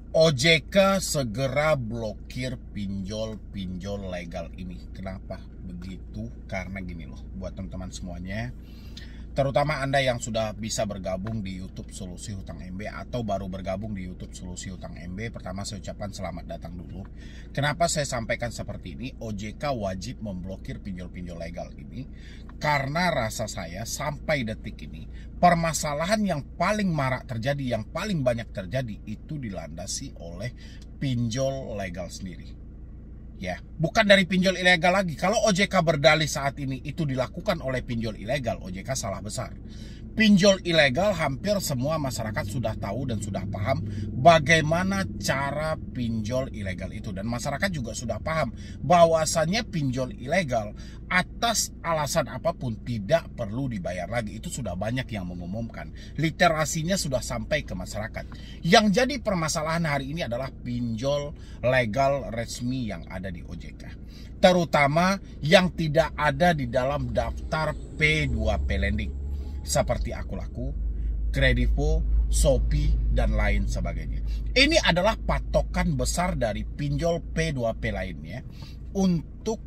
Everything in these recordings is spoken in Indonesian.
OJK segera blokir pinjol-pinjol legal ini. Kenapa begitu? Karena gini loh, buat teman-teman semuanya, terutama Anda yang sudah bisa bergabung di YouTube Solusi Hutang MB atau baru bergabung di YouTube Solusi Hutang MB, pertama saya ucapkan selamat datang dulu. Kenapa saya sampaikan seperti ini? OJK wajib memblokir pinjol-pinjol legal ini karena rasa saya sampai detik ini permasalahan yang paling marak terjadi, yang paling banyak terjadi itu dilandasi oleh pinjol legal sendiri. Ya, bukan dari pinjol ilegal lagi. Kalau OJK berdalih saat ini itu dilakukan oleh pinjol ilegal, OJK salah besar. Pinjol ilegal hampir semua masyarakat sudah tahu dan sudah paham bagaimana cara pinjol ilegal itu. Dan masyarakat juga sudah paham bahwasannya pinjol ilegal atas alasan apapun tidak perlu dibayar lagi. Itu sudah banyak yang mengumumkan. Literasinya sudah sampai ke masyarakat. Yang jadi permasalahan hari ini adalah pinjol legal resmi yang ada di OJK. Terutama yang tidak ada di dalam daftar P2P lending. Seperti Akulaku, Kredivo, Shopee, dan lain sebagainya. Ini adalah patokan besar dari pinjol P2P lainnya untuk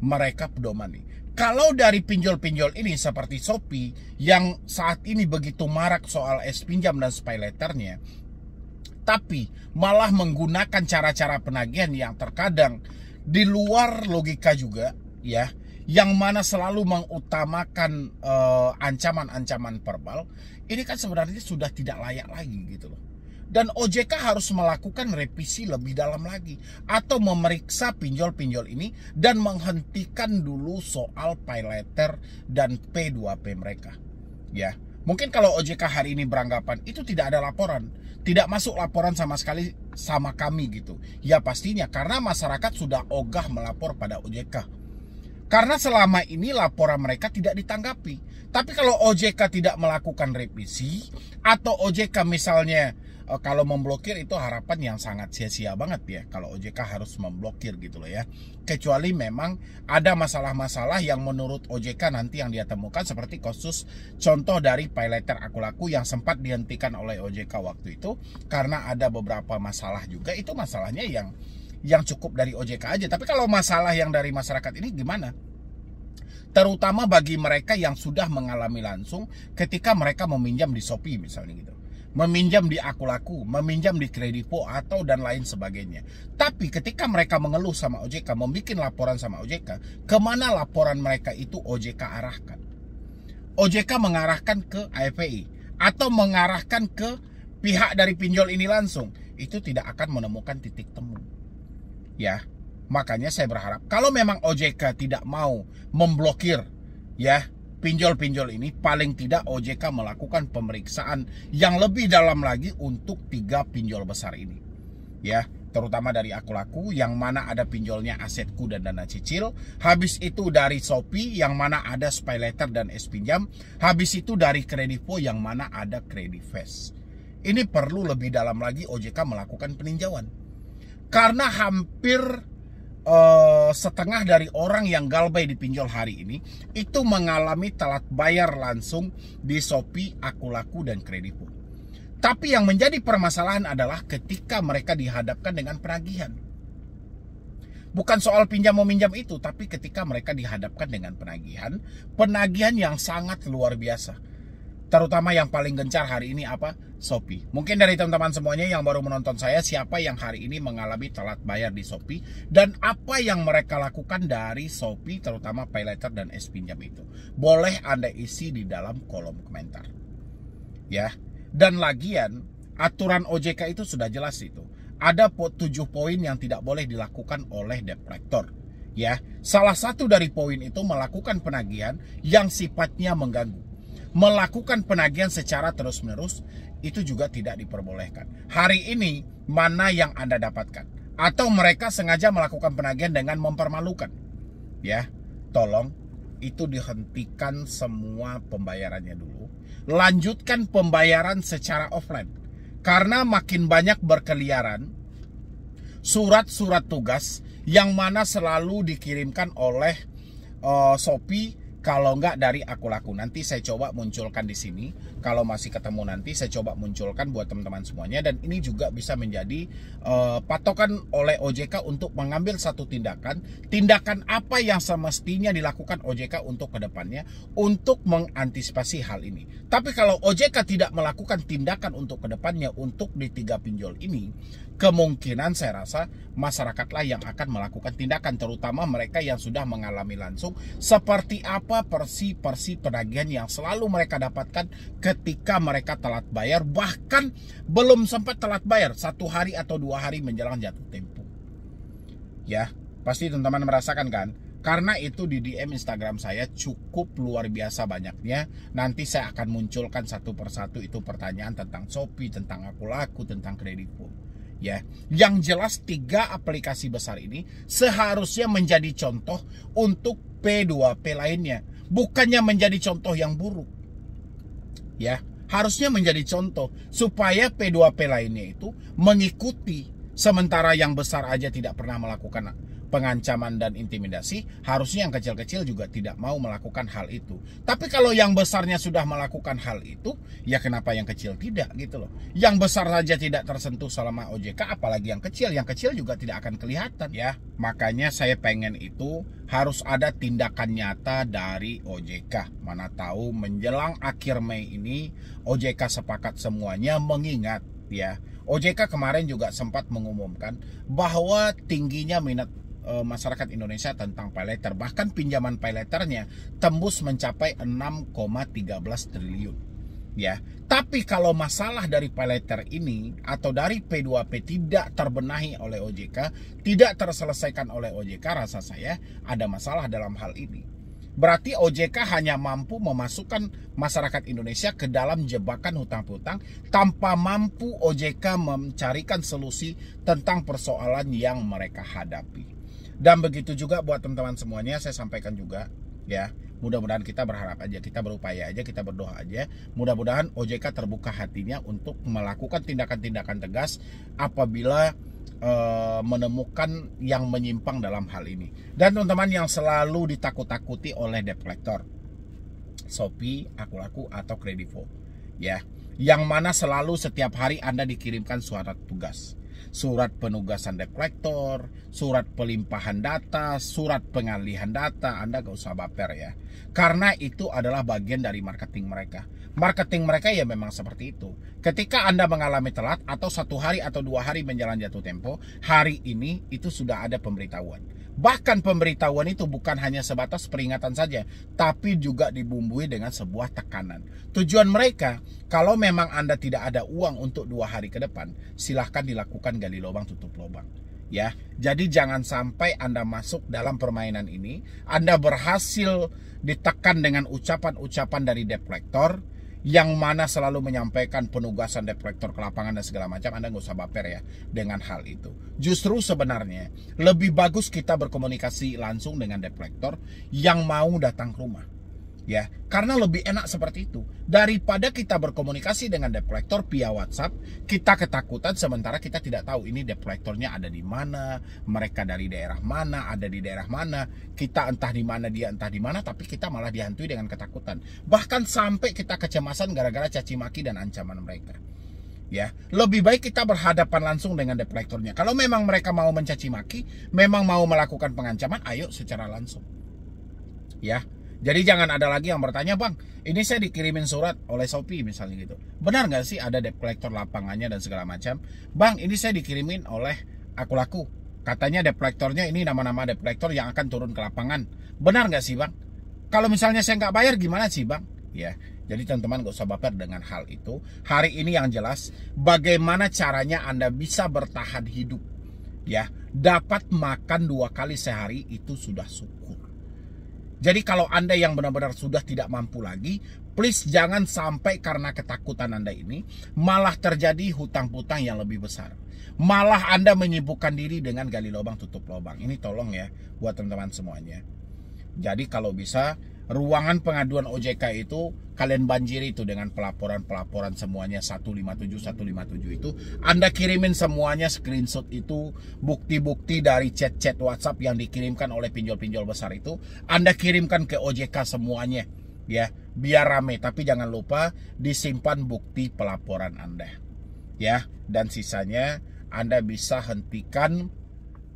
mereka pedoman nih. Kalau dari pinjol-pinjol ini seperti Shopee yang saat ini begitu marak soal pinjam dan pay letternya, tapi malah menggunakan cara-cara penagihan yang terkadang di luar logika juga, ya, yang mana selalu mengutamakan ancaman-ancaman verbal, ini kan sebenarnya sudah tidak layak lagi gitu loh. Dan OJK harus melakukan revisi lebih dalam lagi atau memeriksa pinjol-pinjol ini dan menghentikan dulu soal pay letter dan P2P mereka. Ya, mungkin kalau OJK hari ini beranggapan itu tidak ada laporan, tidak masuk laporan sama sekali sama kami gitu. Ya pastinya karena masyarakat sudah ogah melapor pada OJK. Karena selama ini laporan mereka tidak ditanggapi. Tapi kalau OJK tidak melakukan revisi atau OJK misalnya kalau memblokir, itu harapan yang sangat sia-sia banget ya. Kalau OJK harus memblokir gitu loh ya. Kecuali memang ada masalah-masalah yang menurut OJK nanti yang dia temukan, seperti kasus contoh dari pay letter Akulaku yang sempat dihentikan oleh OJK waktu itu karena ada beberapa masalah juga. Itu masalahnya yang cukup dari OJK aja. Tapi kalau masalah yang dari masyarakat ini gimana? Terutama bagi mereka yang sudah mengalami langsung ketika mereka meminjam di Shopee misalnya gitu, meminjam di Akulaku, meminjam di Kredivo atau dan lain sebagainya. Tapi ketika mereka mengeluh sama OJK, membuat laporan sama OJK, kemana laporan mereka itu OJK arahkan? OJK mengarahkan ke AFPI atau mengarahkan ke pihak dari pinjol ini langsung. Itu tidak akan menemukan titik temu. Ya, makanya saya berharap kalau memang OJK tidak mau memblokir ya pinjol-pinjol ini, paling tidak OJK melakukan pemeriksaan yang lebih dalam lagi untuk 3 pinjol besar ini. Ya, terutama dari Akulaku yang mana ada pinjolnya Asetku dan Dana Cicil, habis itu dari Shopee yang mana ada pay letter dan pinjam, habis itu dari Kredivo yang mana ada Kredivest. Ini perlu lebih dalam lagi OJK melakukan peninjauan. Karena hampir setengah dari orang yang galbay di pinjol hari ini itu mengalami telat bayar langsung di Shopee, Akulaku, dan Kredivo. Tapi yang menjadi permasalahan adalah ketika mereka dihadapkan dengan penagihan. Bukan soal pinjam-meminjam itu, tapi ketika mereka dihadapkan dengan penagihan yang sangat luar biasa. Terutama yang paling gencar hari ini apa? Shopee. Mungkin dari teman-teman semuanya yang baru menonton saya, siapa yang hari ini mengalami telat bayar di Shopee dan apa yang mereka lakukan dari Shopee, terutama pay letter dan pinjam itu. Boleh Anda isi di dalam kolom komentar. Ya. Dan lagian aturan OJK itu sudah jelas itu. Ada 7 poin yang tidak boleh dilakukan oleh debt collector. Ya. Salah satu dari poin itu melakukan penagihan yang sifatnya mengganggu. Melakukan penagihan secara terus-menerus itu juga tidak diperbolehkan. Hari ini mana yang Anda dapatkan? Atau mereka sengaja melakukan penagihan dengan mempermalukan? Ya, tolong itu dihentikan semua pembayarannya dulu. Lanjutkan pembayaran secara offline. Karena makin banyak berkeliaran surat-surat tugas yang mana selalu dikirimkan oleh Shopee, Kalau nggak dari Aku Laku. Nanti saya coba munculkan di sini. Kalau masih ketemu nanti saya coba munculkan buat teman-teman semuanya. Dan ini juga bisa menjadi patokan oleh OJK untuk mengambil satu tindakan. Tindakan apa yang semestinya dilakukan OJK untuk kedepannya untuk mengantisipasi hal ini. Tapi kalau OJK tidak melakukan tindakan untuk kedepannya untuk di 3 pinjol ini, kemungkinan saya rasa masyarakatlah yang akan melakukan tindakan, terutama mereka yang sudah mengalami langsung seperti apa persi penagihan yang selalu mereka dapatkan ketika mereka telat bayar, bahkan belum sempat telat bayar 1 hari atau 2 hari menjelang jatuh tempo. Ya, pasti teman-teman merasakan kan? Karena itu di DM Instagram saya cukup luar biasa banyaknya. Nanti saya akan munculkan satu persatu itu pertanyaan tentang Shopee, tentang Aku Laku, tentang Kredivo. Ya, yang jelas 3 aplikasi besar ini seharusnya menjadi contoh untuk P2P lainnya, bukannya menjadi contoh yang buruk. Ya, harusnya menjadi contoh supaya P2P lainnya itu mengikuti. Sementara yang besar aja tidak pernah melakukan pengancaman dan intimidasi, harusnya yang kecil-kecil juga tidak mau melakukan hal itu. Tapi kalau yang besarnya sudah melakukan hal itu, ya kenapa yang kecil tidak gitu loh. Yang besar saja tidak tersentuh selama OJK, apalagi yang kecil juga tidak akan kelihatan ya. Makanya saya pengen itu harus ada tindakan nyata dari OJK. Mana tahu menjelang akhir Mei ini OJK sepakat semuanya, mengingat ya, OJK kemarin juga sempat mengumumkan bahwa tingginya minat masyarakat Indonesia tentang paylater, bahkan pinjaman paylaternya tembus mencapai 6,13 triliun ya. Tapi kalau masalah dari paylater ini atau dari P2P tidak terbenahi oleh OJK, tidak terselesaikan oleh OJK, rasa saya ada masalah dalam hal ini. Berarti OJK hanya mampu memasukkan masyarakat Indonesia ke dalam jebakan hutang piutang tanpa mampu OJK mencarikan solusi tentang persoalan yang mereka hadapi. Dan begitu juga buat teman-teman semuanya, saya sampaikan juga ya, mudah-mudahan kita berharap aja, kita berupaya aja, kita berdoa aja, mudah-mudahan OJK terbuka hatinya untuk melakukan tindakan-tindakan tegas apabila menemukan yang menyimpang dalam hal ini. Dan teman-teman yang selalu ditakut-takuti oleh debt collector, Shopee, Aku Laku atau Kredivo ya, yang mana selalu setiap hari Anda dikirimkan surat tugas, surat penugasan debt collector, surat pelimpahan data, surat pengalihan data. Anda gak usah baper ya, karena itu adalah bagian dari marketing mereka. Marketing mereka ya memang seperti itu. Ketika Anda mengalami telat atau 1 hari atau 2 hari menjelang jatuh tempo, hari ini itu sudah ada pemberitahuan. Bahkan pemberitahuan itu bukan hanya sebatas peringatan saja, tapi juga dibumbui dengan sebuah tekanan. Tujuan mereka, kalau memang Anda tidak ada uang untuk 2 hari ke depan, silahkan dilakukan gali lubang tutup lubang. Ya, jadi jangan sampai Anda masuk dalam permainan ini, Anda berhasil ditekan dengan ucapan-ucapan dari debt collector yang mana selalu menyampaikan penugasan debt collector ke lapangan dan segala macam. Anda nggak usah baper ya dengan hal itu. Justru sebenarnya lebih bagus kita berkomunikasi langsung dengan debt collector yang mau datang ke rumah. Ya, karena lebih enak seperti itu daripada kita berkomunikasi dengan debt collector via WhatsApp. Kita ketakutan sementara kita tidak tahu ini debt collectornya ada di mana, mereka dari daerah mana, ada di daerah mana, kita entah di mana, dia entah di mana, tapi kita malah dihantui dengan ketakutan. Bahkan sampai kita kecemasan gara-gara caci maki dan ancaman mereka. Ya, lebih baik kita berhadapan langsung dengan debt collectornya. Kalau memang mereka mau mencaci maki, memang mau melakukan pengancaman, ayo secara langsung. Ya. Jadi jangan ada lagi yang bertanya, bang, ini saya dikirimin surat oleh Shopee misalnya gitu. Benar nggak sih ada debt collector lapangannya dan segala macam? Bang, ini saya dikirimin oleh Aku Laku. Katanya debt collectornya ini nama-nama debt collector yang akan turun ke lapangan. Benar nggak sih, bang? Kalau misalnya saya nggak bayar gimana sih, bang? Ya, jadi teman-teman nggak usah baper dengan hal itu. Hari ini yang jelas, bagaimana caranya Anda bisa bertahan hidup. Ya, dapat makan 2 kali sehari itu sudah syukur. Jadi kalau Anda yang benar-benar sudah tidak mampu lagi, please jangan sampai karena ketakutan Anda ini malah terjadi hutang-hutang yang lebih besar. Malah Anda menyibukkan diri dengan gali lubang tutup lubang. Ini tolong ya buat teman-teman semuanya. Jadi kalau bisa ruangan pengaduan OJK itu kalian banjiri itu dengan pelaporan semuanya 157 itu. Anda kirimin semuanya screenshot itu, bukti-bukti dari chat-chat WhatsApp yang dikirimkan oleh pinjol-pinjol besar itu. Anda kirimkan ke OJK semuanya ya, biar rame. Tapi jangan lupa disimpan bukti pelaporan Anda ya, dan sisanya Anda bisa hentikan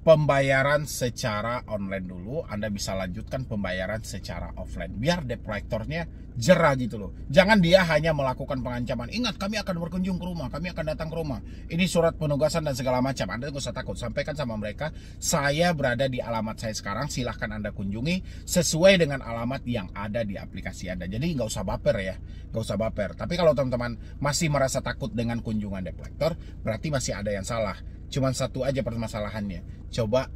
pembayaran secara online dulu, Anda bisa lanjutkan pembayaran secara offline. Biar debt collector-nya jerah gitu loh. Jangan dia hanya melakukan pengancaman. Ingat, kami akan berkunjung ke rumah, kami akan datang ke rumah. Ini surat penugasan dan segala macam. Anda nggak usah takut. Sampaikan sama mereka, saya berada di alamat saya sekarang, silahkan Anda kunjungi sesuai dengan alamat yang ada di aplikasi Anda. Jadi nggak usah baper ya, nggak usah baper. Tapi kalau teman-teman masih merasa takut dengan kunjungan debt collector, berarti masih ada yang salah. Cuman satu aja permasalahannya, coba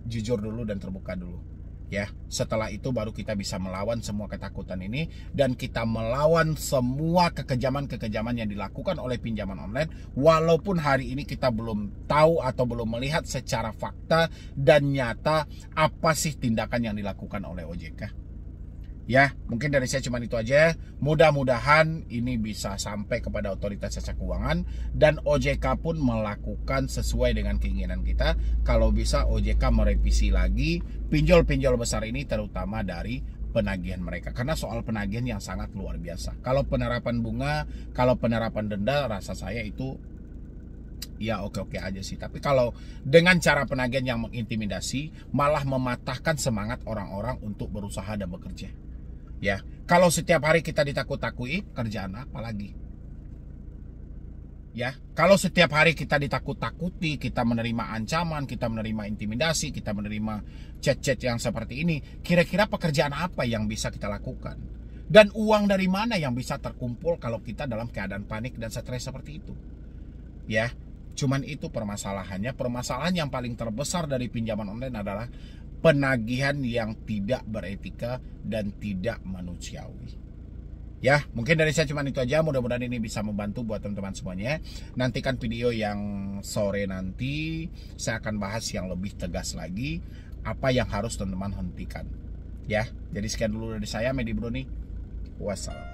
jujur dulu dan terbuka dulu ya. Setelah itu baru kita bisa melawan semua ketakutan ini, dan kita melawan semua kekejaman-kekejaman yang dilakukan oleh pinjaman online. Walaupun hari ini kita belum tahu atau belum melihat secara fakta dan nyata apa sih tindakan yang dilakukan oleh OJK. Ya, mungkin dari saya cuma itu aja. Mudah-mudahan ini bisa sampai kepada otoritas jasa keuangan dan OJK pun melakukan sesuai dengan keinginan kita. Kalau bisa OJK merevisi lagi pinjol-pinjol besar ini, terutama dari penagihan mereka. Karena soal penagihan yang sangat luar biasa. Kalau penerapan bunga, kalau penerapan denda, rasa saya itu ya oke-oke aja sih. Tapi kalau dengan cara penagihan yang mengintimidasi, malah mematahkan semangat orang-orang untuk berusaha dan bekerja. Ya, kalau setiap hari kita ditakut-takui, kerjaan apa lagi? Ya, kalau setiap hari kita ditakut-takuti, kita menerima ancaman, kita menerima intimidasi, kita menerima chat-chat yang seperti ini, kira-kira pekerjaan apa yang bisa kita lakukan? Dan uang dari mana yang bisa terkumpul kalau kita dalam keadaan panik dan stres seperti itu? Ya, cuman itu permasalahannya. Permasalahan yang paling terbesar dari pinjaman online adalah penagihan yang tidak beretika dan tidak manusiawi. Ya, mungkin dari saya cuma itu aja. Mudah-mudahan ini bisa membantu buat teman-teman semuanya. Nantikan video yang sore nanti, saya akan bahas yang lebih tegas lagi apa yang harus teman-teman hentikan. Ya, jadi sekian dulu dari saya, Medi Bruni. Wassalam.